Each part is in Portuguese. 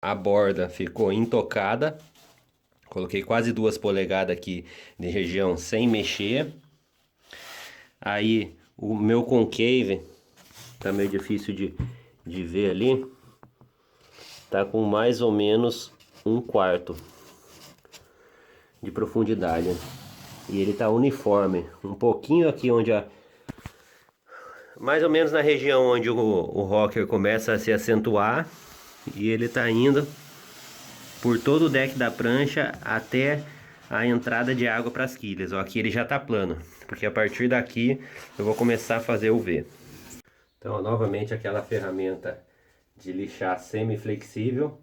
A borda ficou intocada. Coloquei quase 2 polegadas aqui de região sem mexer. Aí o meu concave, tá meio difícil de ver ali, tá com mais ou menos 1/4 de profundidade. E ele tá uniforme, um pouquinho aqui onde mais ou menos na região onde o rocker começa a se acentuar, e ele tá indo por todo o deck da prancha até a entrada de água para as quilhas. Ó, aqui ele já tá plano, porque a partir daqui eu vou começar a fazer o V. Então, ó, novamente aquela ferramenta de lixar semi-flexível.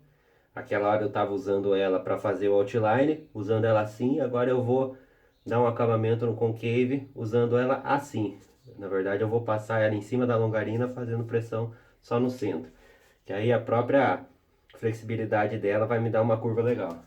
Aquela hora eu estava usando ela para fazer o outline, usando ela assim. Agora eu vou dar um acabamento no concave usando ela assim. Na verdade eu vou passar ela em cima da longarina fazendo pressão só no centro. Que aí a própria flexibilidade dela vai me dar uma curva legal.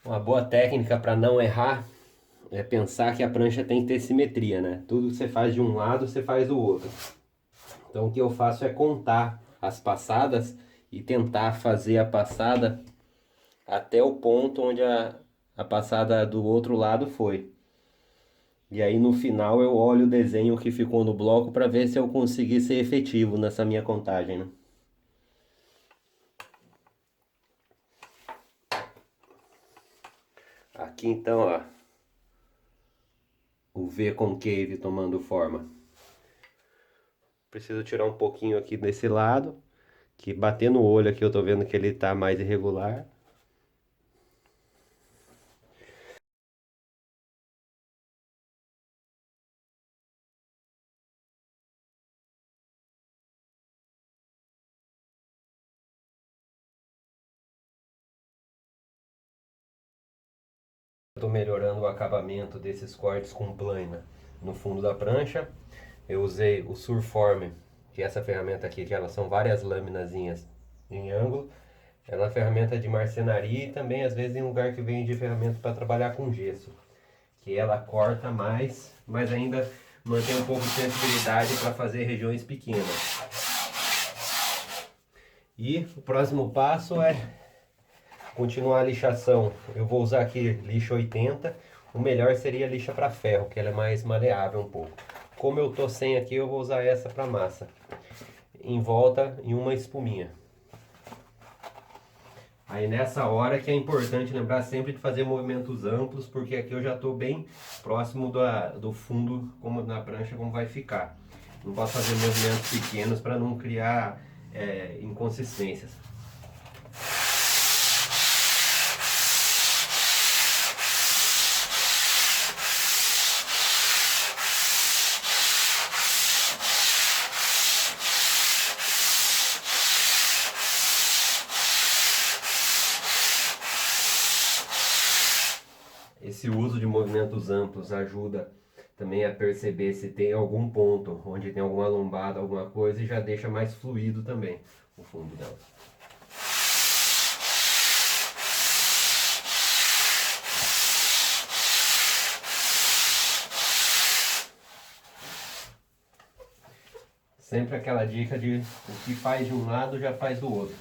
Uma boa técnica para não errar é pensar que a prancha tem que ter simetria, né? Tudo que você faz de um lado, você faz do outro. Então o que eu faço é contar as passadas e tentar fazer a passada até o ponto onde a passada do outro lado foi. E aí no final eu olho o desenho que ficou no bloco para ver se eu consegui ser efetivo nessa minha contagem, né? Aqui então, ó, o V concave tomando forma. Preciso tirar um pouquinho aqui desse lado, que bater no olho aqui eu tô vendo que ele tá mais irregular. Estou melhorando o acabamento desses cortes com plana no fundo da prancha. Eu usei o Surform, que é essa ferramenta aqui, que elas são várias laminazinhas em ângulo. Ela é uma ferramenta de marcenaria e também às vezes em lugar que vende ferramenta para trabalhar com gesso. Que ela corta mais, mas ainda mantém um pouco de sensibilidade para fazer regiões pequenas. E o próximo passo é continuar a lixação. Eu vou usar aqui lixa 80. O melhor seria a lixa para ferro, que ela é mais maleável um pouco. Como eu tô sem aqui, eu vou usar essa para massa. Em volta em uma espuminha. Aí nessa hora que é importante lembrar sempre de fazer movimentos amplos, porque aqui eu já estou bem próximo do fundo, como na prancha, como vai ficar. Não posso fazer movimentos pequenos para não criar inconsistências. Esse uso de movimentos amplos ajuda também a perceber se tem algum ponto onde tem alguma lombada, alguma coisa, e já deixa mais fluido também o fundo dela. Sempre aquela dica de o que faz de um lado já faz do outro.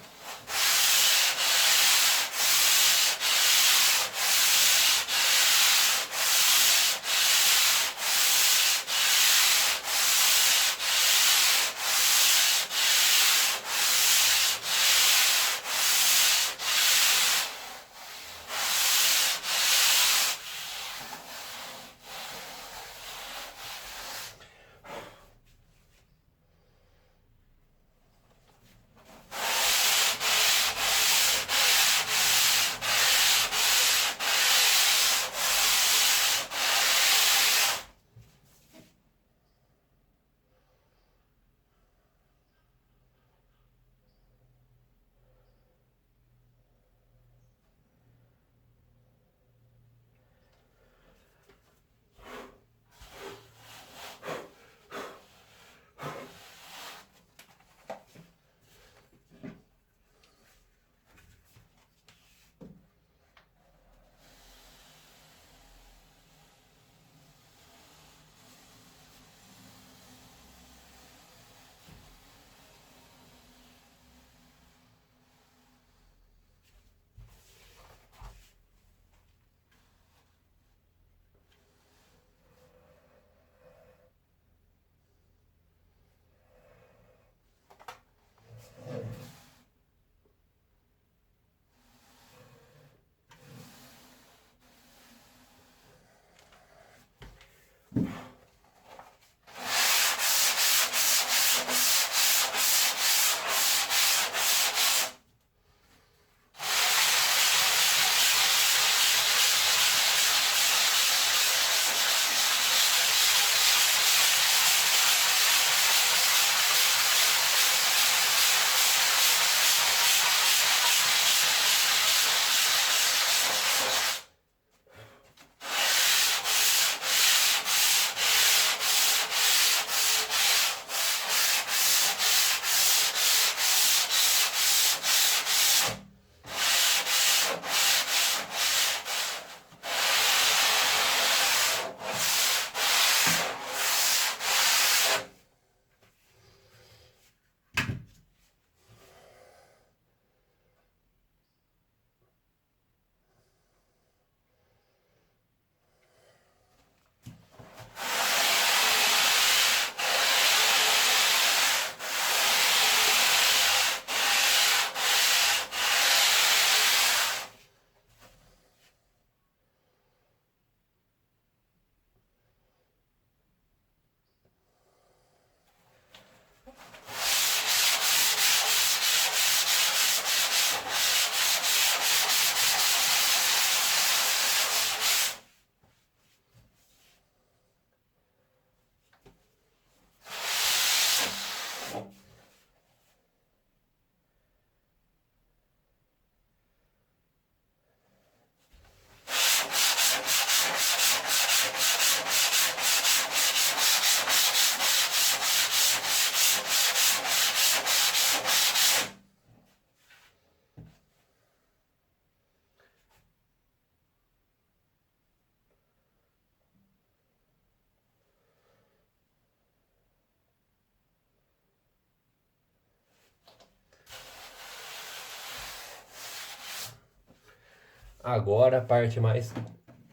Agora a parte mais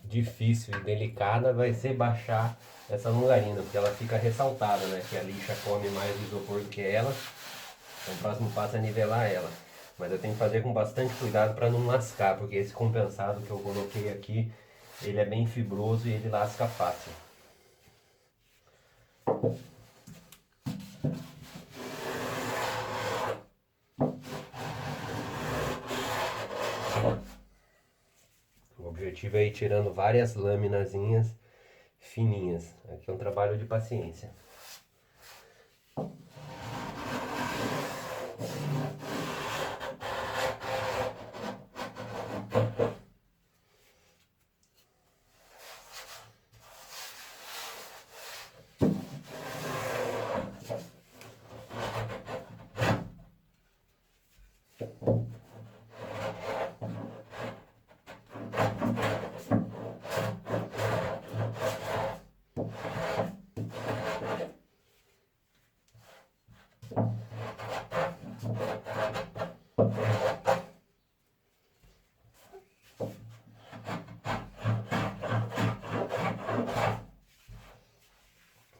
difícil e delicada vai ser baixar essa longarina, porque ela fica ressaltada, né? Que a lixa come mais o isopor do que ela. Então o próximo passo é nivelar ela. Mas eu tenho que fazer com bastante cuidado para não lascar, porque esse compensado que eu coloquei aqui, ele é bem fibroso e ele lasca fácil. O objetivo é ir tirando várias laminazinhas fininhas. Aqui é um trabalho de paciência.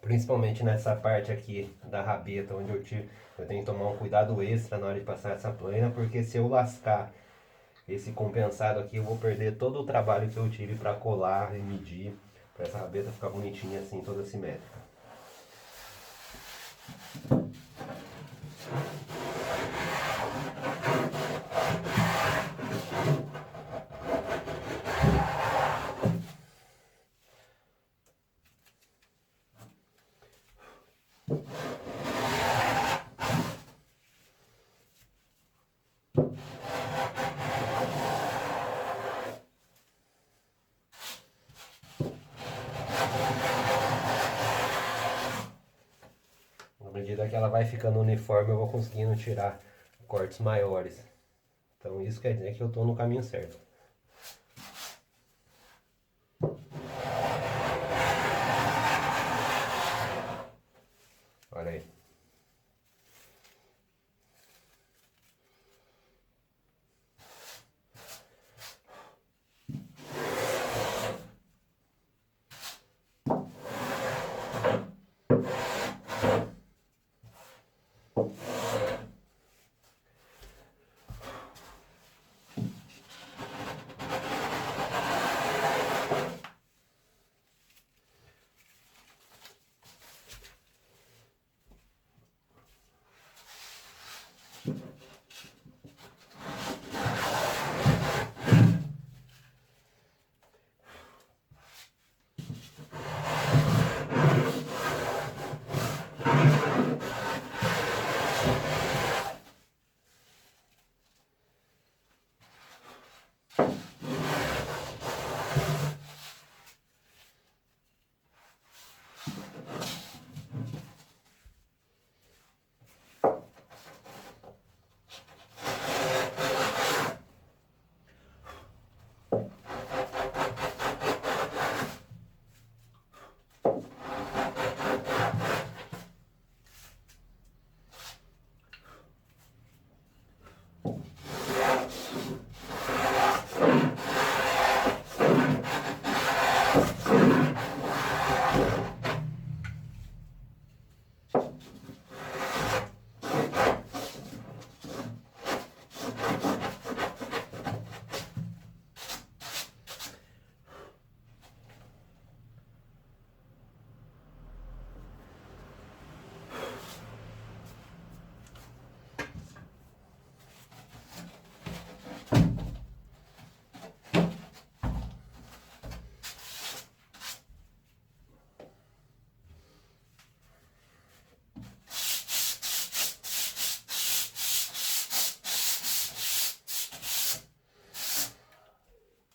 Principalmente nessa parte aqui da rabeta, onde eu tenho que tomar um cuidado extra na hora de passar essa plana, porque se eu lascar esse compensado aqui, eu vou perder todo o trabalho que eu tive para colar e medir, para essa rabeta ficar bonitinha assim, toda simétrica. À medida que ela vai ficando uniforme, eu vou conseguindo tirar cortes maiores. Então isso quer dizer que eu estou no caminho certo. Olha aí.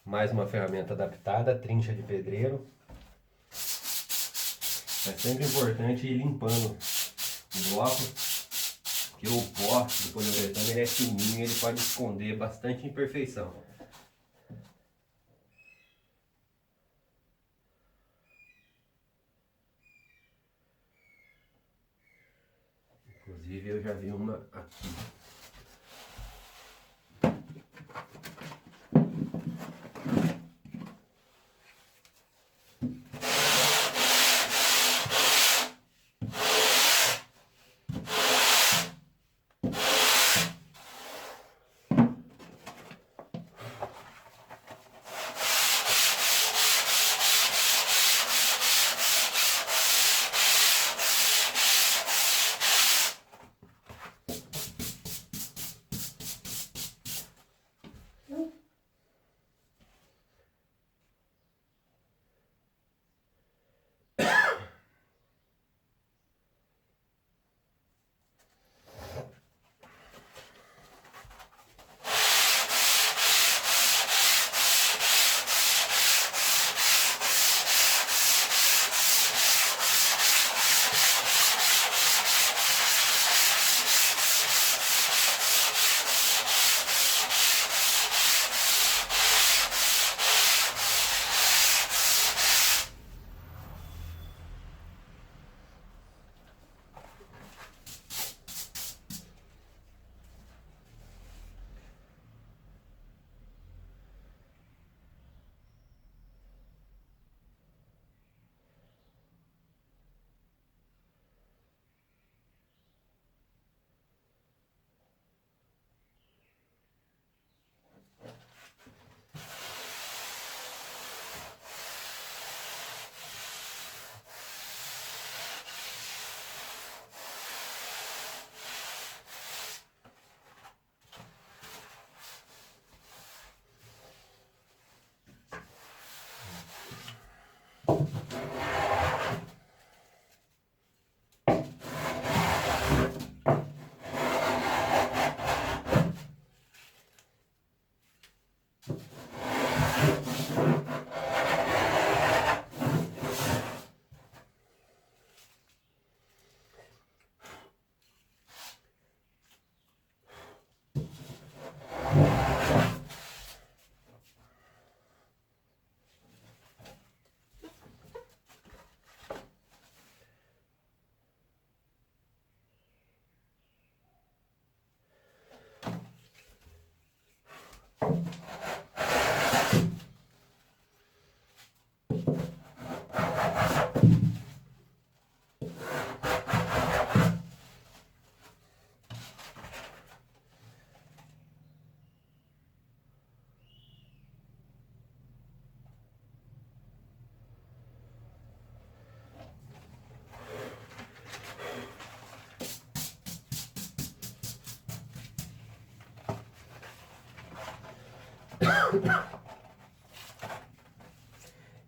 Mais uma ferramenta adaptada, trincha de pedreiro. É sempre importante ir limpando o bloco, porque o pó do poliuretano ele é fininho e ele pode esconder bastante imperfeição. Inclusive eu já vi uma aqui.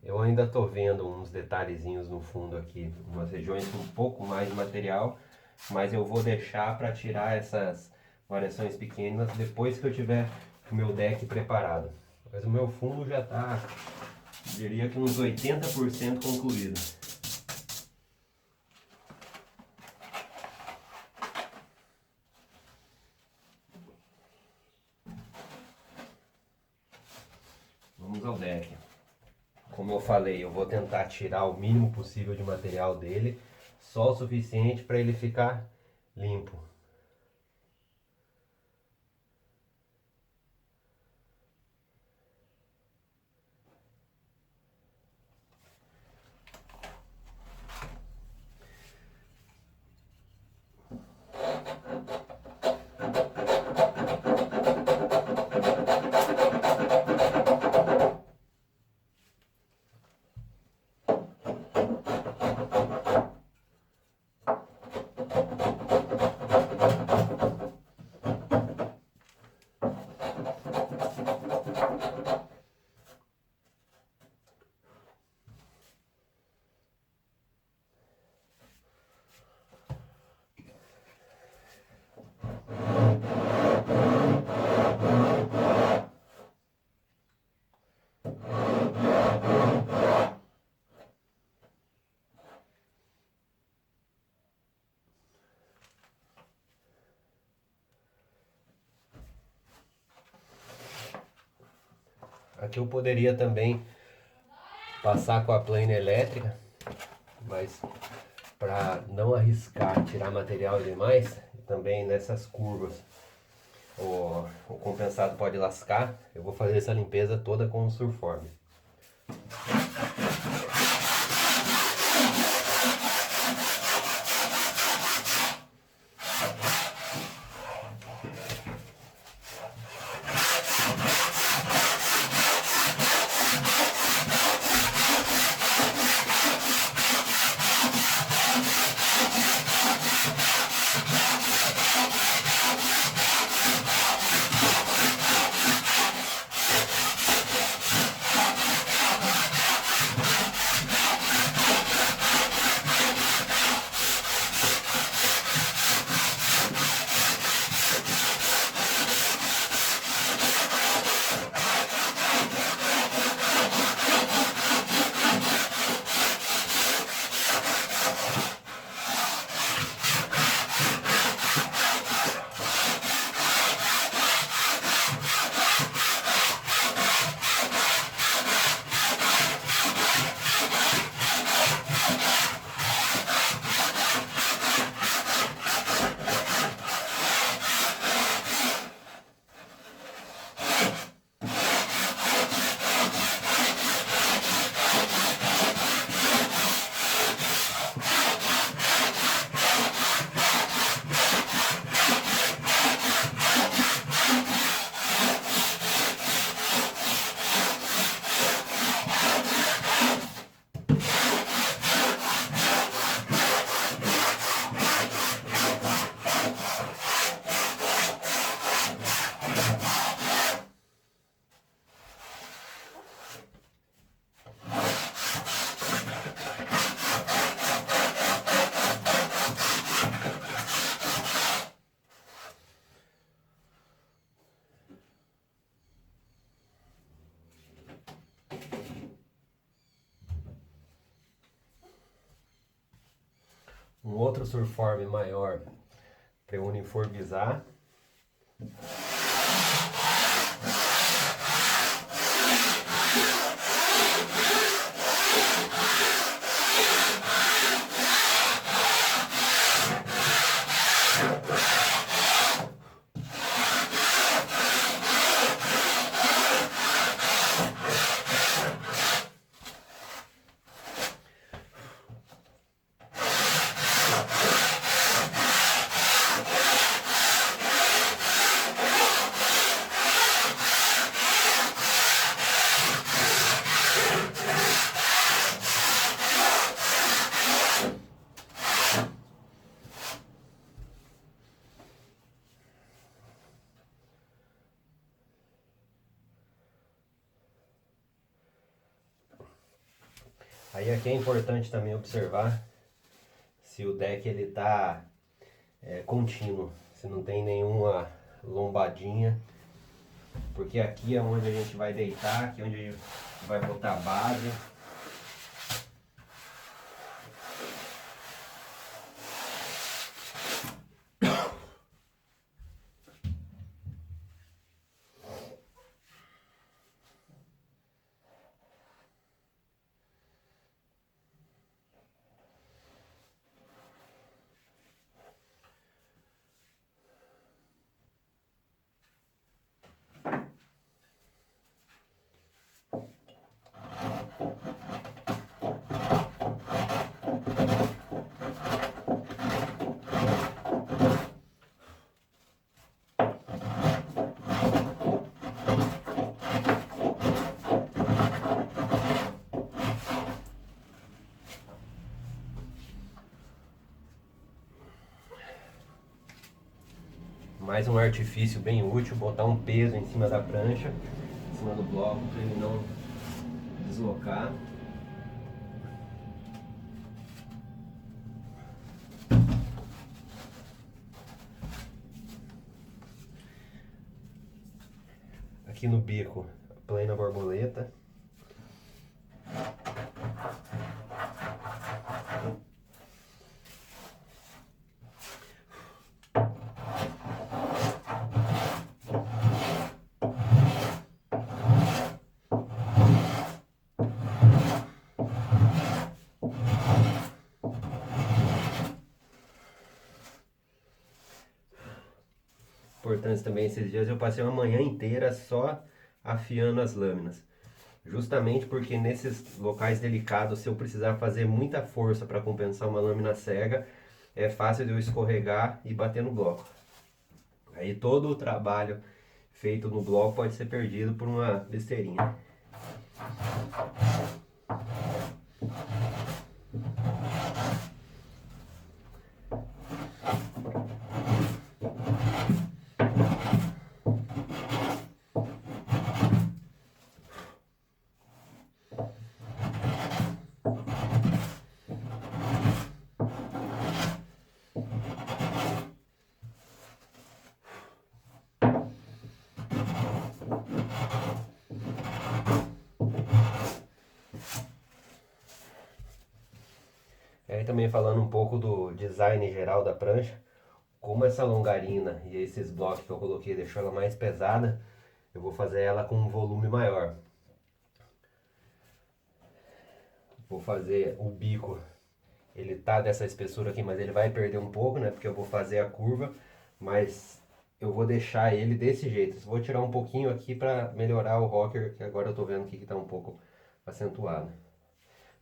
Eu ainda tô vendo uns detalhezinhos no fundo aqui, umas regiões com um pouco mais de material, mas eu vou deixar para tirar essas variações pequenas depois que eu tiver o meu deck preparado. Mas o meu fundo já está, diria que uns 80% concluído. Vamos ao deck. Como eu falei, eu vou tentar tirar o mínimo possível de material dele, só o suficiente para ele ficar limpo. Aqui eu poderia também passar com a plana elétrica, mas para não arriscar tirar material demais, também nessas curvas o compensado pode lascar, eu vou fazer essa limpeza toda com o Surform. Um outro Surform maior para eu uniformizar. Aí aqui é importante também observar se o deck ele tá contínuo, se não tem nenhuma lombadinha, porque aqui é onde a gente vai deitar, aqui é onde a gente vai botar a base. Mais um artifício bem útil, botar um peso em cima da prancha, em cima do bloco, para ele não deslocar. Aqui no bico, plena borboleta. Importante também, esses dias eu passei uma manhã inteira só afiando as lâminas. Justamente porque nesses locais delicados, se eu precisar fazer muita força para compensar uma lâmina cega, é fácil de eu escorregar e bater no bloco. Aí todo o trabalho feito no bloco pode ser perdido por uma besteirinha. Aí também falando um pouco do design geral da prancha, como essa longarina e esses blocos que eu coloquei deixou ela mais pesada, eu vou fazer ela com um volume maior. Vou fazer o bico, ele tá dessa espessura aqui, mas ele vai perder um pouco, né? Porque eu vou fazer a curva, mas eu vou deixar ele desse jeito. Vou tirar um pouquinho aqui para melhorar o rocker, que agora eu tô vendo aqui que tá um pouco acentuado.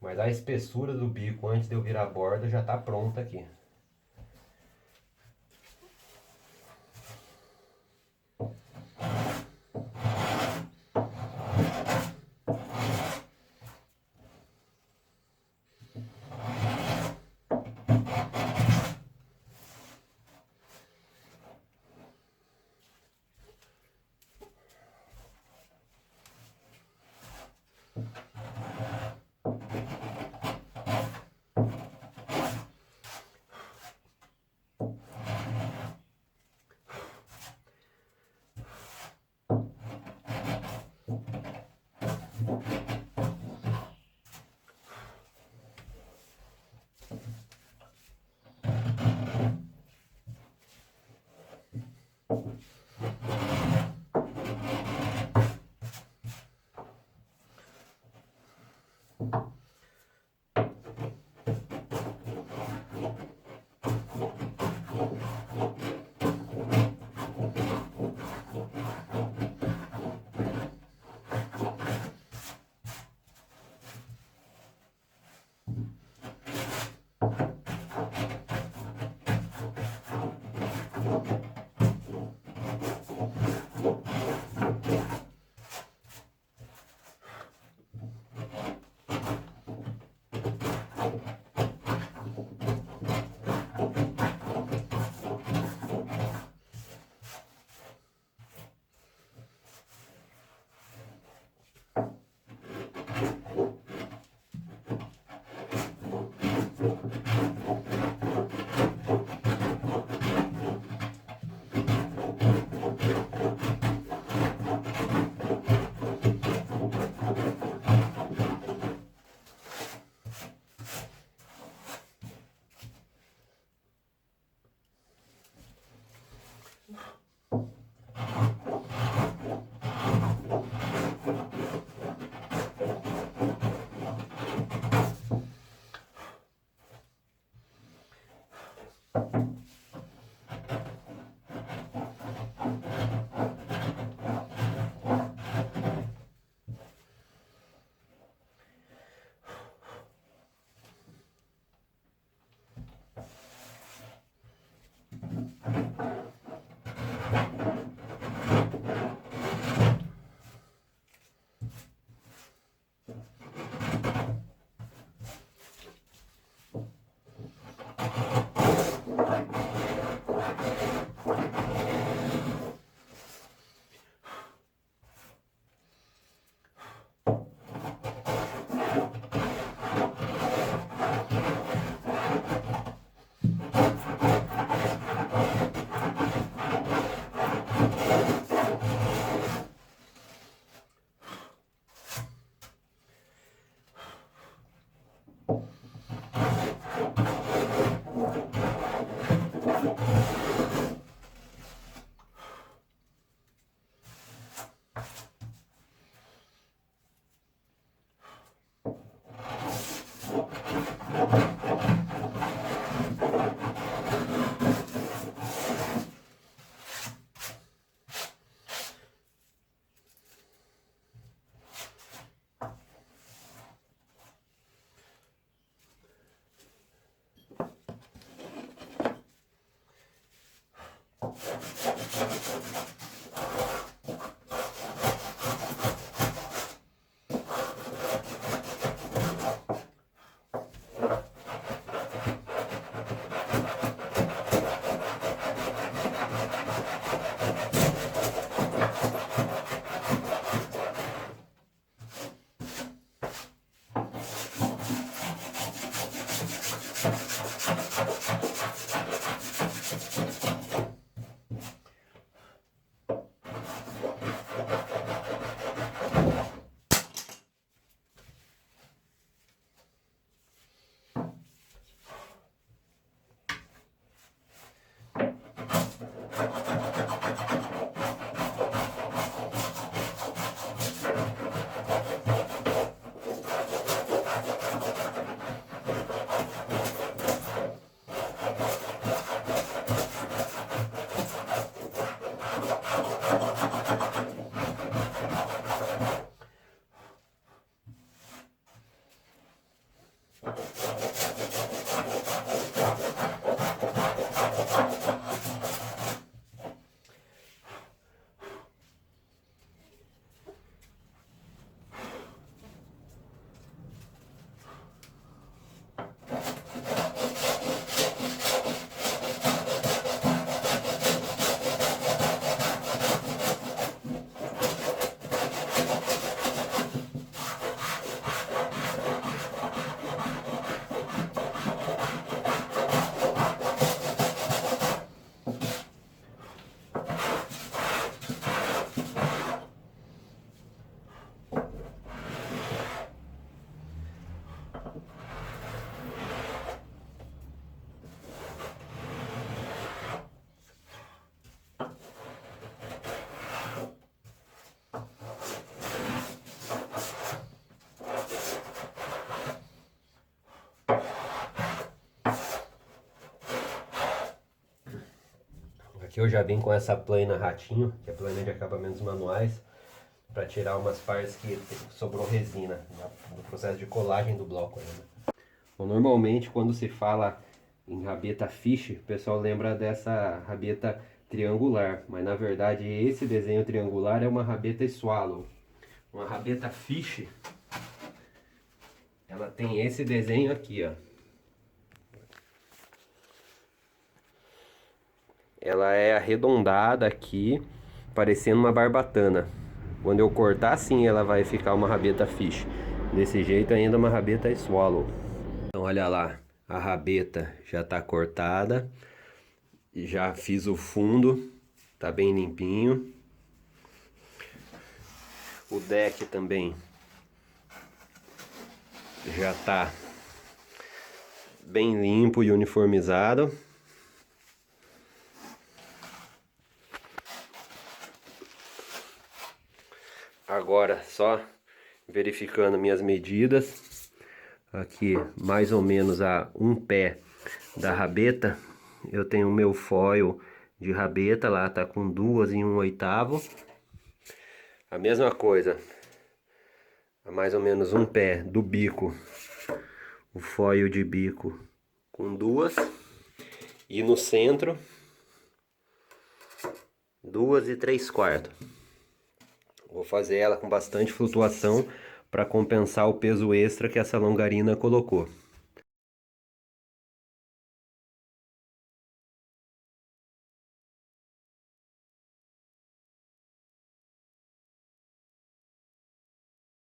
Mas a espessura do bico antes de eu virar a borda já tá pronta aqui. Aqui eu já vim com essa plana ratinho, que é plana de acabamentos manuais, para tirar umas partes que sobrou resina, no processo de colagem do bloco ainda. Bom, normalmente quando se fala em rabeta fish, o pessoal lembra dessa rabeta triangular, mas na verdade esse desenho triangular é uma rabeta swallow. Uma rabeta fish, ela tem esse desenho aqui, ó. Ela é arredondada aqui, parecendo uma barbatana. Quando eu cortar assim, ela vai ficar uma rabeta fish. Desse jeito ainda uma rabeta swallow. Então olha lá, a rabeta já está cortada. Já fiz o fundo, tá bem limpinho. O deck também já tá bem limpo e uniformizado. Agora só verificando minhas medidas, aqui mais ou menos a um pé da rabeta, eu tenho o meu foil de rabeta, lá tá com 2 e 1/8. A mesma coisa, a mais ou menos um pé do bico, o foil de bico com 2, e no centro 2 e 3/4. Vou fazer ela com bastante flutuação para compensar o peso extra que essa longarina colocou.